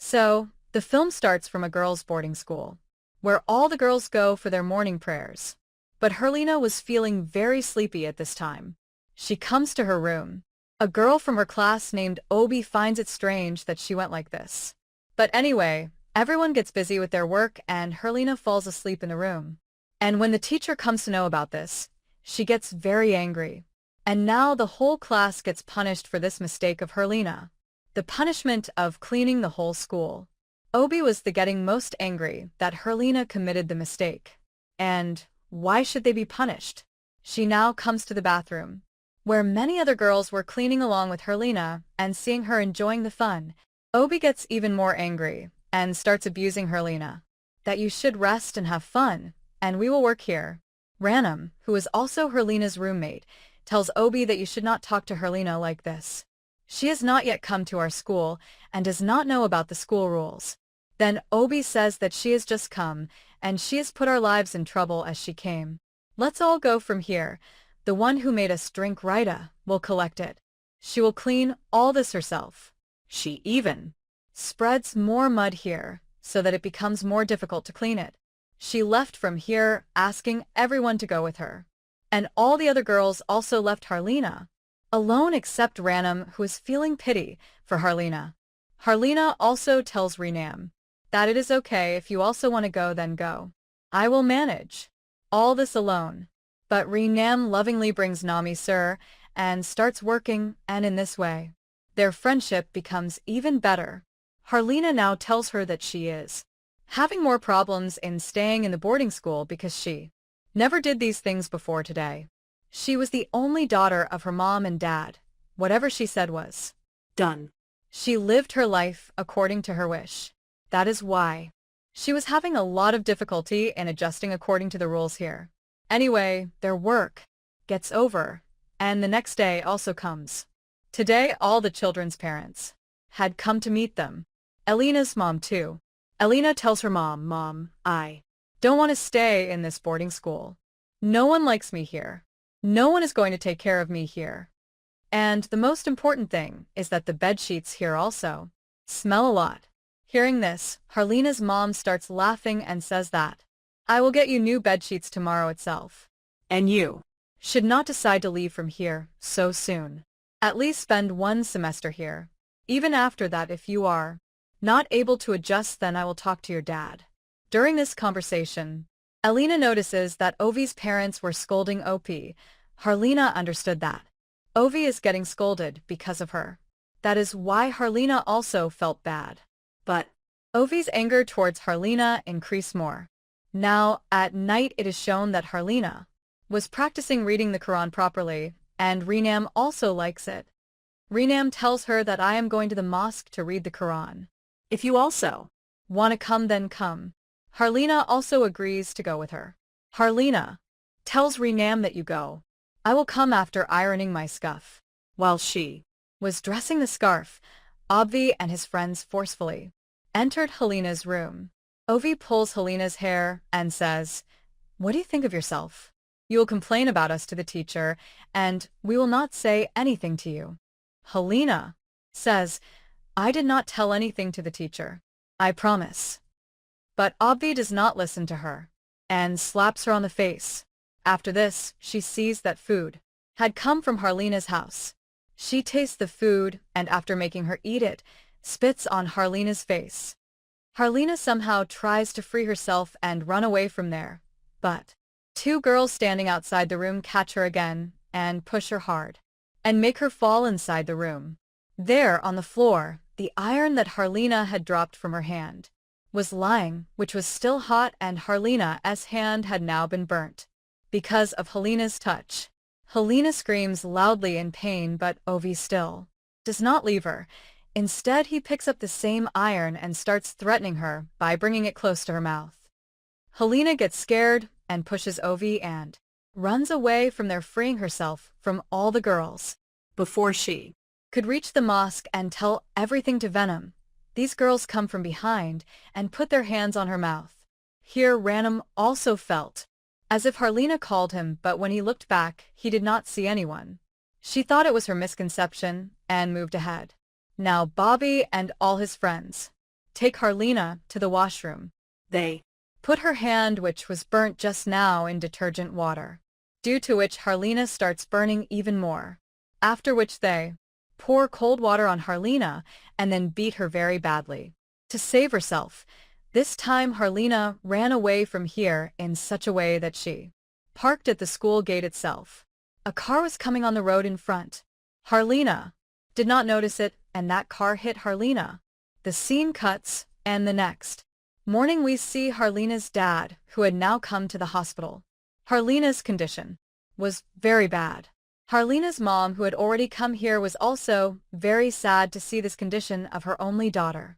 So, the film starts from a girls' boarding school, where all the girls go for their morning prayers. But Harleena was feeling very sleepy at this time. She comes to her room. A girl from her class named Obi finds it strange that she went like this. But anyway, everyone gets busy with their work and Harleena falls asleep in the room. And when the teacher comes to know about this, she gets very angry. And now the whole class gets punished for this mistake of Harleena. The punishment of cleaning the whole school. Obi was the getting most angry that Harleena committed the mistake. And why should they be punished? She now comes to the bathroom, where many other girls were cleaning along with Harleena, and seeing her enjoying the fun, Obi gets even more angry and starts abusing Harleena. That you should rest and have fun, and we will work here. Ranam, who is also Harleena's roommate, tells Obi that you should not talk to Harleena like this. She has not yet come to our school and does not know about the school rules. Then Obi says that she has just come, and she has put our lives in trouble as she came. Let's all go from here. The one who made us drink Raita will collect it. She will clean all this herself. She even spreads more mud here, so that it becomes more difficult to clean it. She left from here, asking everyone to go with her. And all the other girls also left Harleena alone except Ranam, who is feeling pity for Harleena. Harleena also tells Renam that it is okay if you also want to go, then go. I will manage all this alone. But Renam lovingly brings Nami Sir and starts working, and in this way, their friendship becomes even better. Harleena now tells her that she is having more problems in staying in the boarding school because she never did these things before today. She was the only daughter of her mom and dad. Whatever she said was done. She lived her life according to her wish. That is why she was having a lot of difficulty in adjusting according to the rules here. Anyway, their work gets over, and the next day also comes. Today all the children's parents had come to meet them. Elena's mom too. Elena tells her mom, I don't want to stay in this boarding school. No one likes me here. No one is going to take care of me here. And the most important thing is that the bed sheets here also smell a lot. Hearing this, Harleena's mom starts laughing and says that I will get you new bed sheets tomorrow itself. And you should not decide to leave from here so soon. At least spend 1 semester here. Even after that, if you are not able to adjust, then I will talk to your dad. During this conversation, Elena notices that Ovi's parents were scolding OP. Harleena understood that Ovi is getting scolded because of her. That is why Harleena also felt bad. But Ovi's anger towards Harleena increased more. Now, at night it is shown that Harleena was practicing reading the Quran properly, and Renam also likes it. Renam tells her that I am going to the mosque to read the Quran. If you also want to come, then come. Harleena also agrees to go with her. Harleena tells Renam that you go. I will come after ironing my scarf. While she was dressing the scarf, Obvi and his friends forcefully entered Helena's room. Ovi pulls Helena's hair and says, what do you think of yourself? You will complain about us to the teacher, and we will not say anything to you. Harleena says, I did not tell anything to the teacher. I promise. But Obvi does not listen to her, and slaps her on the face. After this, she sees that food had come from Harleena's house. She tastes the food, and after making her eat it, spits on Harleena's face. Harleena somehow tries to free herself and run away from there, but 2 girls standing outside the room catch her again and push her hard, and make her fall inside the room. There, on the floor, the iron that Harleena had dropped from her hand was lying, which was still hot, and Harleena's hand had now been burnt because of Helena's touch. Harleena screams loudly in pain, but Ovi still does not leave her. Instead, he picks up the same iron and starts threatening her by bringing it close to her mouth. Harleena gets scared and pushes Ovi and runs away from there, freeing herself from all the girls. Before she could reach the mosque and tell everything to Venom, these girls come from behind and put their hands on her mouth. Here Ranam also felt as if Harleena called him, but when he looked back, he did not see anyone. She thought it was her misconception and moved ahead. Now Bobby and all his friends take Harleena to the washroom. They put her hand, which was burnt just now, in detergent water, due to which Harleena starts burning even more. After which they pour cold water on Harleena and then beat her very badly. To save herself, this time Harleena ran away from here in such a way that she parked at the school gate itself. A car was coming on the road in front. Harleena did not notice it, and that car hit Harleena. The scene cuts, and the next morning we see Harleena's dad, who had now come to the hospital. Harleena's condition was very bad. Harleena's mom, who had already come here, was also very sad to see this condition of her only daughter.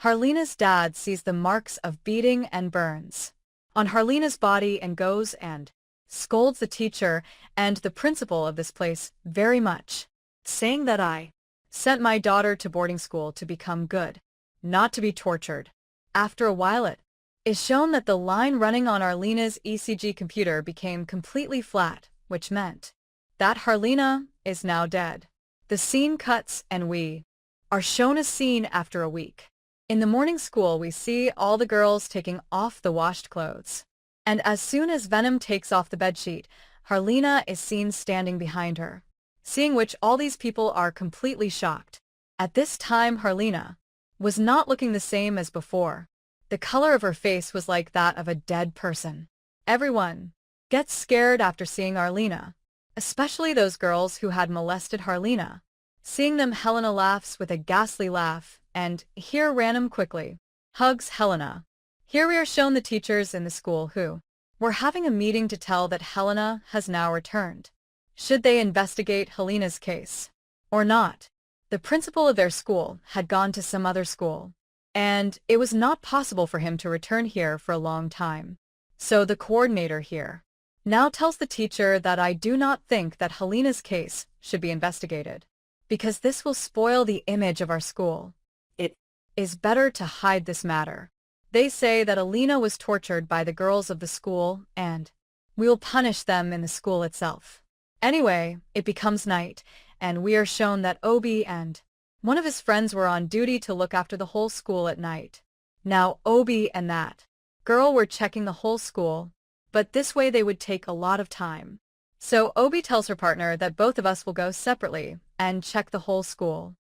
Harleena's dad sees the marks of beating and burns on Harleena's body and goes and scolds the teacher and the principal of this place very much, saying that I sent my daughter to boarding school to become good, not to be tortured. After a while it is shown that the line running on Harleena's ECG computer became completely flat, which meant that Harleena is now dead. The scene cuts and we are shown a scene after a week. In the morning school we see all the girls taking off the washed clothes. And as soon as Venom takes off the bedsheet, Harleena is seen standing behind her, seeing which all these people are completely shocked. At this time Harleena was not looking the same as before. The color of her face was like that of a dead person. Everyone gets scared after seeing Harleena, especially those girls who had molested Harleena. Seeing them, Helena laughs with a ghastly laugh, and here Random quickly hugs Helena. Here we are shown the teachers in the school who were having a meeting to tell that Helena has now returned. Should they investigate Helena's case or not? The principal of their school had gone to some other school, and it was not possible for him to return here for a long time. So the coordinator here now tells the teacher that I do not think that Helena's case should be investigated, because this will spoil the image of our school. It is better to hide this matter. They say that Harleena was tortured by the girls of the school, and we will punish them in the school itself. Anyway, it becomes night, and we are shown that Obi and one of his friends were on duty to look after the whole school at night. Now Obi and that girl were checking the whole school, but this way they would take a lot of time. So Obi tells her partner that both of us will go separately and check the whole school.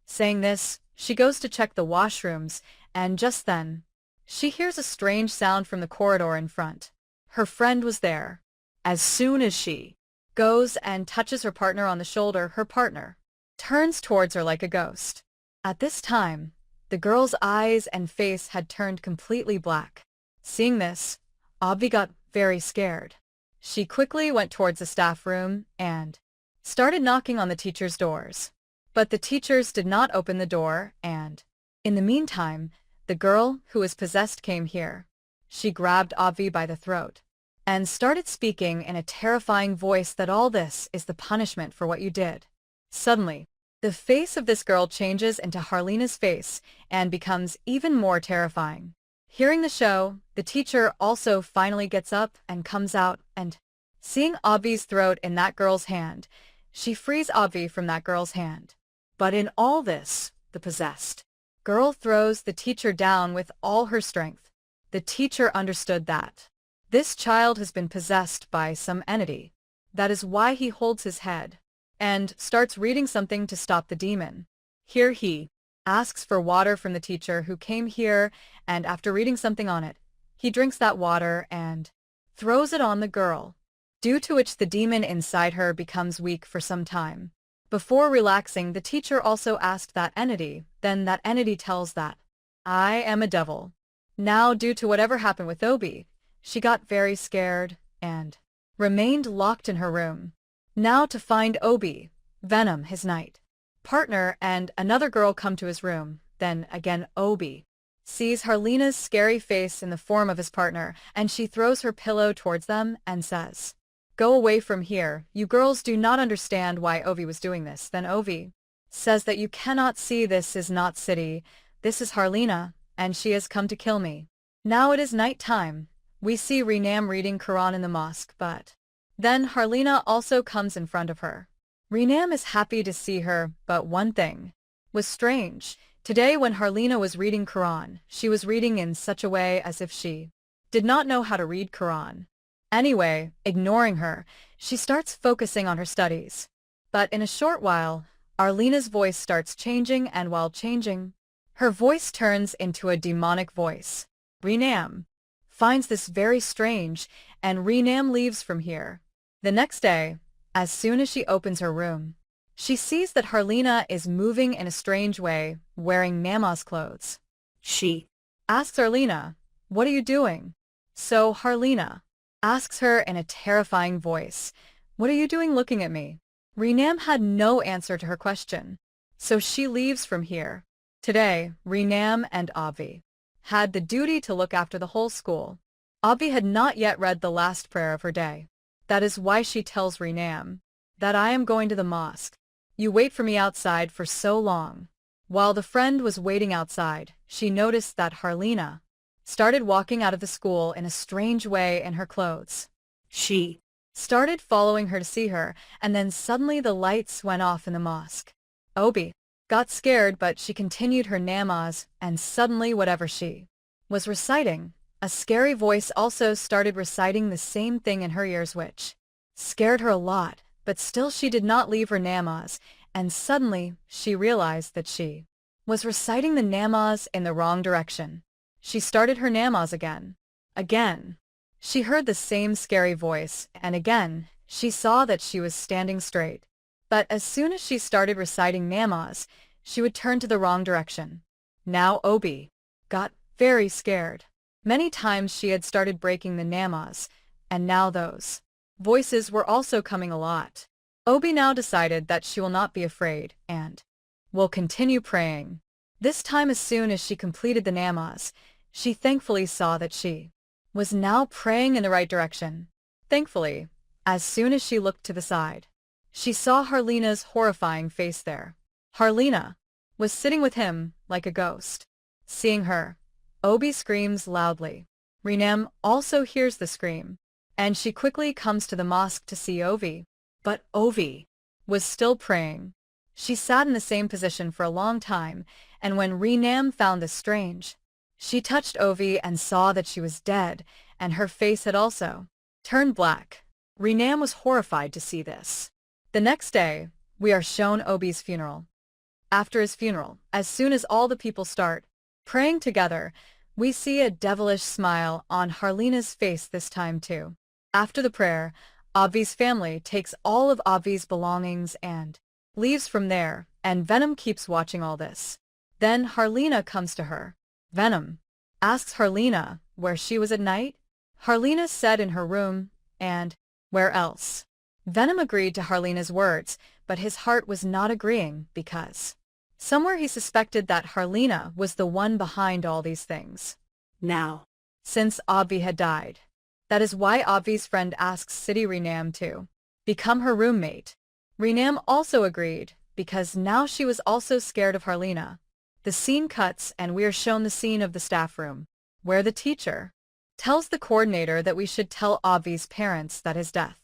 Saying this, she goes to check the washrooms, and just then she hears a strange sound from the corridor in front. Her friend was there. As soon as she goes and touches her partner on the shoulder, her partner turns towards her like a ghost. At this time, the girl's eyes and face had turned completely black. Seeing this, Obvi got very scared. She quickly went towards the staff room and started knocking on the teachers' doors. But the teachers did not open the door, and in the meantime, the girl who was possessed came here. She grabbed Obvi by the throat and started speaking in a terrifying voice that all this is the punishment for what you did. Suddenly, the face of this girl changes into Harleena's face and becomes even more terrifying. Hearing the show, the teacher also finally gets up and comes out, and seeing Obvi's throat in that girl's hand, she frees Obvi from that girl's hand. But in all this, the possessed girl throws the teacher down with all her strength. The teacher understood that this child has been possessed by some entity. That is why he holds his head and starts reading something to stop the demon. Here he asks for water from the teacher who came here, and after reading something on it, he drinks that water and throws it on the girl, due to which the demon inside her becomes weak for some time. Before relaxing, the teacher also asked that entity, then that entity tells that I am a devil. Now, due to whatever happened with Obi, she got very scared and remained locked in her room. Now to find Obi, Venom, his night partner, and another girl come to his room. Then again Obi sees Harleena's scary face in the form of his partner, and she throws her pillow towards them and says, "Go away from here, you girls do not understand why Ovi was doing this." Then Ovi says that you cannot see, this is not city, this is Harleena, and she has come to kill me. Now it is night time. We see Renam reading Quran in the mosque, but then Harleena also comes in front of her. Renam is happy to see her, but one thing was strange. Today when Harleena was reading Quran, she was reading in such a way as if she did not know how to read Quran. Anyway, ignoring her, she starts focusing on her studies. But in a short while, Harleena's voice starts changing, and while changing, her voice turns into a demonic voice. Renam finds this very strange, and Renam leaves from here. The next day, as soon as she opens her room, she sees that Harleena is moving in a strange way, wearing Mama's clothes. She asks Harleena, "What are you doing?" So Harleena asks her in a terrifying voice, "What are you doing looking at me?" Renam had no answer to her question, so she leaves from here. Today, Renam and Avi had the duty to look after the whole school. Avi had not yet read the last prayer of her day. That is why she tells Renam that I am going to the mosque. You wait for me outside for so long. While the friend was waiting outside, she noticed that Harleena started walking out of the school in a strange way in her clothes. She started following her to see her, and then suddenly the lights went off in the mosque. Obi got scared, but she continued her namaz, and suddenly whatever she was reciting, a scary voice also started reciting the same thing in her ears, which scared her a lot. But still she did not leave her namaz, and suddenly she realized that she was reciting the namaz in the wrong direction. She started her namaz again. Again, she heard the same scary voice, and again, she saw that she was standing straight. But as soon as she started reciting namaz, she would turn to the wrong direction. Now Obi got very scared. Many times she had started breaking the namaz, and now those voices were also coming a lot. Obi now decided that she will not be afraid and will continue praying. This time, as soon as she completed the namaz, she thankfully saw that she was now praying in the right direction. Thankfully, as soon as she looked to the side, she saw Harleena's horrifying face there. Harleena was sitting with him like a ghost. Seeing her, Obi screams loudly. Renam also hears the scream, and she quickly comes to the mosque to see Ovi. But Ovi was still praying. She sat in the same position for a long time, and when Renam found this strange, she touched Ovi and saw that she was dead, and her face had also turned black. Renam was horrified to see this. The next day, we are shown Obi's funeral. After his funeral, as soon as all the people start praying together, we see a devilish smile on Harleena's face this time too. After the prayer, Avi's family takes all of Avi's belongings and leaves from there, and Venom keeps watching all this. Then Harleena comes to her. Venom asks Harleena where she was at night. Harleena said in her room, and where else? Venom agreed to Harleena's words, but his heart was not agreeing because somewhere he suspected that Harleena was the one behind all these things. Now, since Avi had died, that is why Avi's friend asks City Renam to become her roommate. Renam also agreed, because now she was also scared of Harleena. The scene cuts and we are shown the scene of the staff room, where the teacher tells the coordinator that we should tell Avi's parents that his death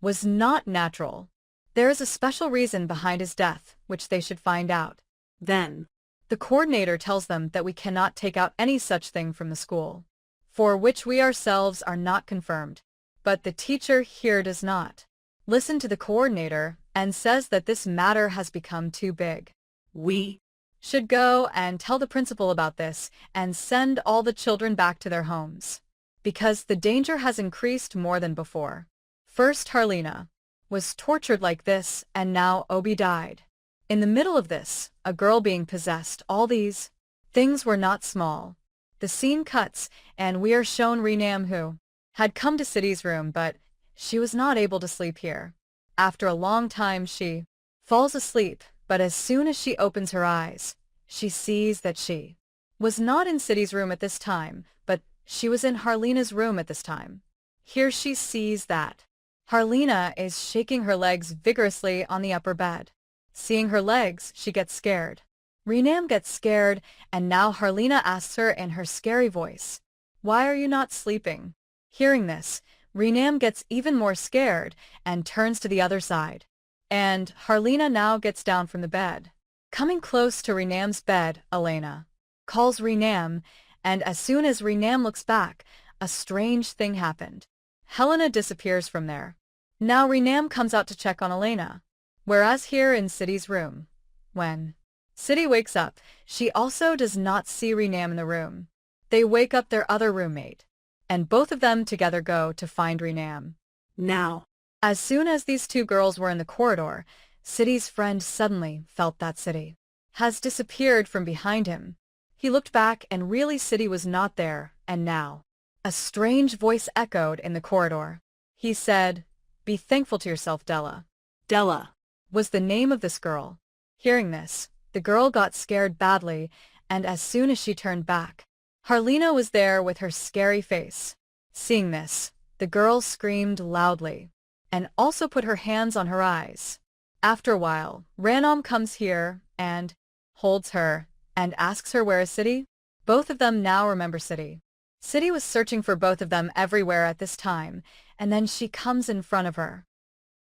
was not natural. There is a special reason behind his death, which they should find out. Then, the coordinator tells them that we cannot take out any such thing from the school, for which we ourselves are not confirmed. But the teacher here does not listen to the coordinator and says that this matter has become too big. We should go and tell the principal about this and send all the children back to their homes, because the danger has increased more than before. First Harleena was tortured like this, and now Obi died. In the middle of this, a girl being possessed. All these things were not small. The scene cuts, and we are shown Renam, who had come to City's room, but she was not able to sleep here. After a long time she falls asleep, but as soon as she opens her eyes, she sees that she was not in City's room at this time, but she was in Harleena's room at this time. Here she sees that Harleena is shaking her legs vigorously on the upper bed. Seeing her legs, she gets scared. Renam gets scared, and now Harleena asks her in her scary voice, "Why are you not sleeping?" Hearing this, Renam gets even more scared and turns to the other side. And Harleena now gets down from the bed. Coming close to Renam's bed, Elena calls Renam, and as soon as Renam looks back, a strange thing happened. Helena disappears from there. Now Renam comes out to check on Elena, whereas here in City's room, when City wakes up, she also does not see Renam in the room. They wake up their other roommate, and both of them together go to find Renam. Now, As soon as these two girls were in the corridor, City's friend suddenly felt that City has disappeared from behind him. He looked back and really City was not there, and now a strange voice echoed in the corridor. He said, "Be thankful to yourself, Della." Della. Was the name of this girl. Hearing this, the girl got scared badly, and as soon as she turned back, Harleena was there with her scary face. Seeing this, the girl screamed loudly, and also put her hands on her eyes. After a while, Ranom comes here and holds her and asks her where is City. Both of them now remember City. City was searching for both of them everywhere at this time, and then she comes in front of her.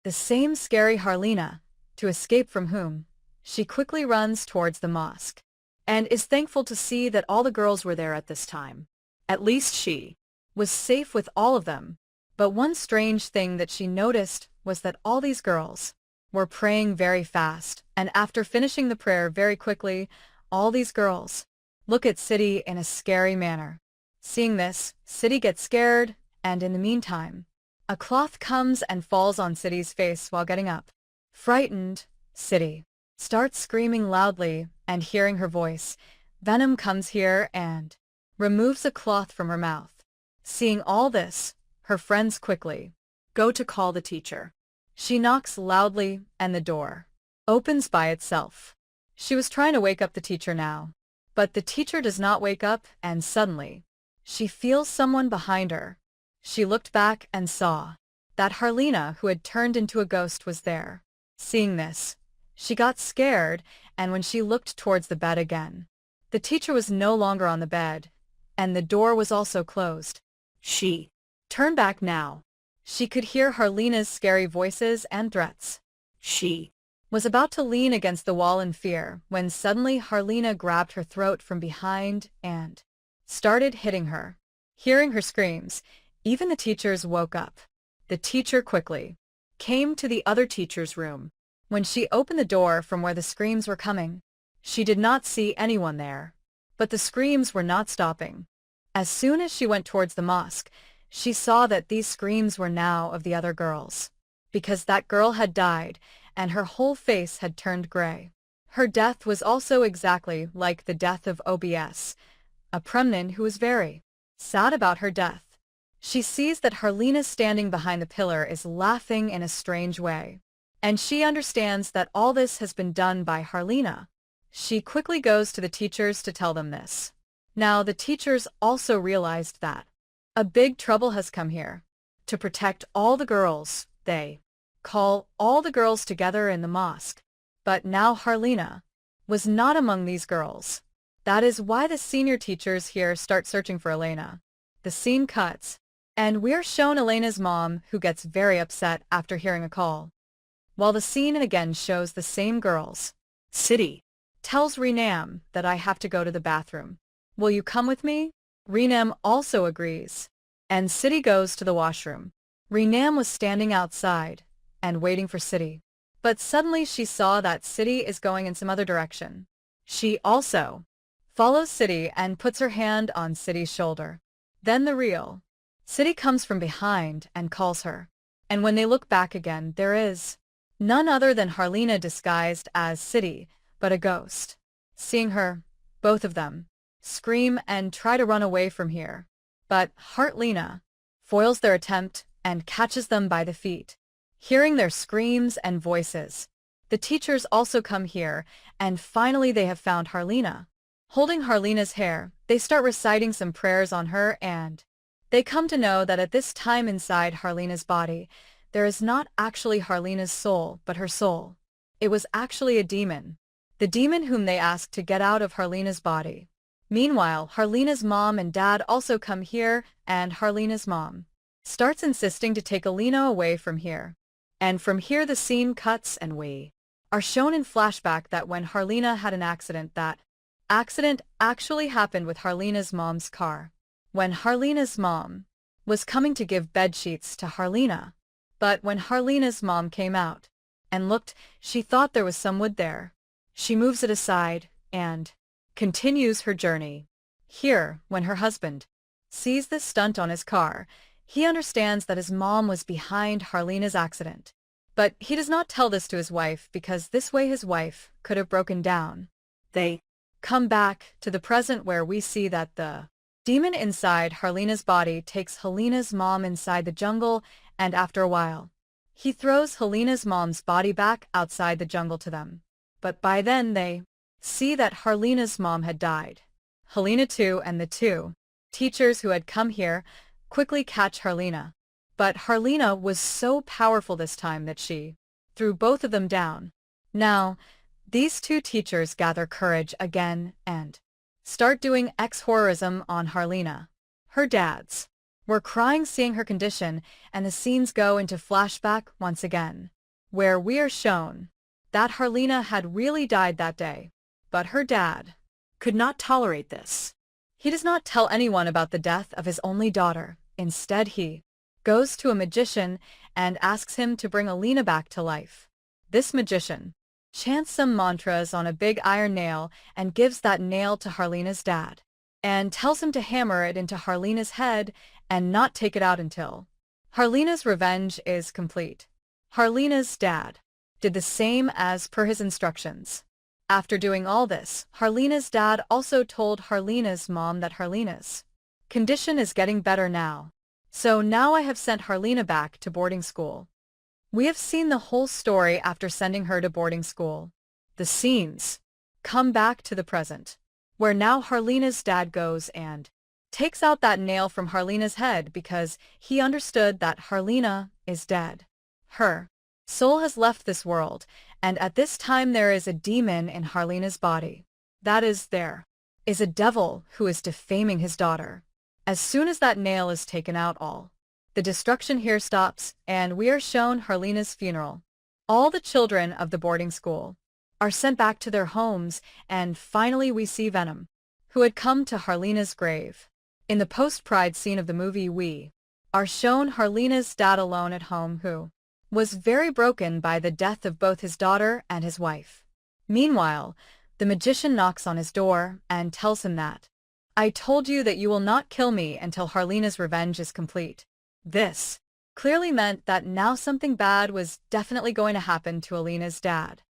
The same scary Harleena, to escape from whom, she quickly runs towards the mosque, and is thankful to see that all the girls were there at this time. At least she was safe with all of them. But one strange thing that she noticed was that all these girls were praying very fast, and after finishing the prayer very quickly, all these girls look at City in a scary manner. Seeing this, City gets scared, and in the meantime, a cloth comes and falls on City's face while getting up. Frightened, City starts screaming loudly, and hearing her voice, Venom comes here and removes a cloth from her mouth. Seeing all this, her friends quickly go to call the teacher. She knocks loudly, and the door opens by itself. She was trying to wake up the teacher now, but the teacher does not wake up, and suddenly, she feels someone behind her. She looked back and saw that Harleena, who had turned into a ghost, was there. Seeing this, she got scared, and when she looked towards the bed again, the teacher was no longer on the bed, and the door was also closed. She turned back now. She could hear Harleena's scary voices and threats. She was about to lean against the wall in fear when suddenly Harleena grabbed her throat from behind and started hitting her. Hearing her screams, even the teachers woke up. The teacher quickly came to the other teacher's room. When she opened the door from where the screams were coming, she did not see anyone there. But the screams were not stopping. As soon as she went towards the mosque, she saw that these screams were now of the other girls, because that girl had died, and her whole face had turned gray. Her death was also exactly like the death of OBS, a Premnin who was very sad about her death. She sees that Harleena standing behind the pillar is laughing in a strange way, and she understands that all this has been done by Harleena. She quickly goes to the teachers to tell them this. Now the teachers also realized that a big trouble has come here. To protect all the girls, they call all the girls together in the mosque. But now Harleena was not among these girls. That is why the senior teachers here start searching for Elena. The scene cuts, and we're shown Elena's mom, who gets very upset after hearing a call. While the scene again shows the same girls. City tells Renam that I have to go to the bathroom. Will you come with me? Renam also agrees, and City goes to the washroom. Renam was standing outside and waiting for City, but suddenly she saw that City is going in some other direction. She also follows City and puts her hand on City's shoulder. Then the real City comes from behind and calls her, and when they look back again, there is none other than Harleena disguised as City, but a ghost. Seeing her, both of them scream and try to run away from here. But Harleena foils their attempt and catches them by the feet. Hearing their screams and voices, the teachers also come here, and finally they have found Harleena. Holding Harleena's hair, they start reciting some prayers on her, and they come to know that at this time inside Harleena's body, there is not actually Harleena's soul, but her soul. It was actually a demon. The demon whom they asked to get out of Harleena's body. Meanwhile, Harleena's mom and dad also come here, and Harleena's mom starts insisting to take Alina away from here. And from here the scene cuts and we are shown in flashback that when Harleena had an accident, that accident actually happened with Harleena's mom's car. When Harleena's mom was coming to give bed sheets to Harleena, but when Harleena's mom came out and looked, she thought there was some wood there. She moves it aside and continues her journey. Here, when her husband sees this stunt on his car, he understands that his mom was behind Harleena's accident. But he does not tell this to his wife because this way his wife could have broken down. They come back to the present where we see that the demon inside Harleena's body takes Harleena's mom inside the jungle, and after a while, he throws Harleena's mom's body back outside the jungle to them. But by then they see that Harleena's mom had died. Harleena too, and the two teachers who had come here quickly catch Harleena. But Harleena was so powerful this time that she threw both of them down. Now, these two teachers gather courage again and start doing exorcism on Harleena. Her dads were crying seeing her condition, and the scenes go into flashback once again, where we are shown that Harleena had really died that day. But her dad could not tolerate this. He does not tell anyone about the death of his only daughter. Instead, he goes to a magician and asks him to bring Harleena back to life. This magician chants some mantras on a big iron nail and gives that nail to Harleena's dad, and tells him to hammer it into Harleena's head and not take it out until Harleena's revenge is complete. Harleena's dad did the same as per his instructions. After doing all this, Harleena's dad also told Harleena's mom that Harleena's condition is getting better now. So now I have sent Harleena back to boarding school. We have seen the whole story after sending her to boarding school. The scenes come back to the present, where now Harleena's dad goes and takes out that nail from Harleena's head because he understood that Harleena is dead. Her soul has left this world, and at this time there is a demon in Harleena's body. That is, there is a devil who is defaming his daughter. As soon as that nail is taken out, all the destruction here stops, and we are shown Harleena's funeral. All the children of the boarding school are sent back to their homes, and finally we see Venom, who had come to Harleena's grave. In the post-pride scene of the movie, we are shown Harleena's dad alone at home, who was very broken by the death of both his daughter and his wife. Meanwhile, the magician knocks on his door and tells him that, "I told you that you will not kill me until Harleena's revenge is complete." This clearly meant that now something bad was definitely going to happen to Harleena's dad.